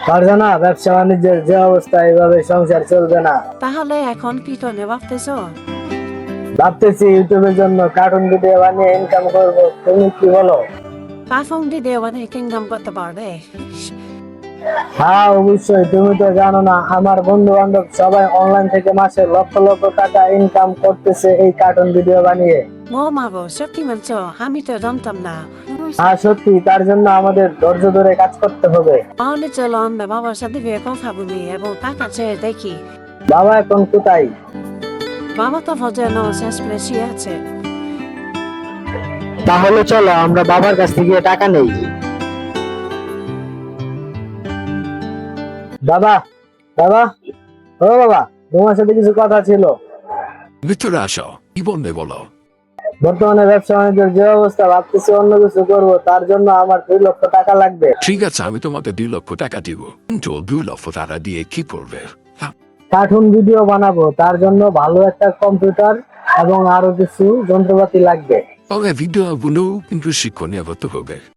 পারবে না, ব্যবসা বাণিজ্যের যে অবস্থা এইভাবে সংসার চলবে না। তাহলে এখন কি করে ভাবতেছো? ভাবতেছি ইউটিউবের জন্য কার্টুন ভিডিও বানিয়ে ইনকাম করব, তুমি কি বলো? কার্টুন ভিডিও বানিয়ে ইনকাম করতে পারবে? হ্যাঁ অবশ্যই, তুমি তো জানো না আমার বন্ধু বান্ধব সবাই অনলাইন থেকে মাসে লক্ষ লক্ষ টাকা ইনকাম করতেছে এই কার্টুন ভিডিও বানিয়ে। ও মা গো, সত্যি বলছো? আমি তো জানতাম না। হ্যাঁ সত্যি, তার জন্য আমাদের ধৈর্য ধরে কাজ করতে হবে। তাহলে চলো আমরা বাবার সাথে গিয়ে কথা বলি এবং টাকা চেয়ে দেখি। বাবা এখন কোথায়? বাবা তো ফজর নামাজ শেষ করে শুয়ে আছে। তাহলে চলো আমরা বাবার কাছ থেকে টাকা নেই। বাবা, বাবা, ও বাবা, তোমার সাথে কিছু কথা ছিল। ভিতরে আসো, কি বলবে বলো। বর্তমানে ব্যবসা বাণিজ্যের যে অবস্থা, ভাবতেছি অন্য কিছু করবো, তার জন্য আমার 2 লক্ষ টাকা লাগবে। ঠিক আছে, আমি তোমাকে 2 লক্ষ টাকা দিব, কিন্তু 2 লক্ষ টাকা দিয়ে কি করবে? কার্টুন ভিডিও বানাবো, তার জন্য ভালো একটা কম্পিউটার এবং আরো কিছু যন্ত্রপাতি লাগবে। তবে ভিডিও গুলো কিন্তু শিক্ষণীয় হতে হবে।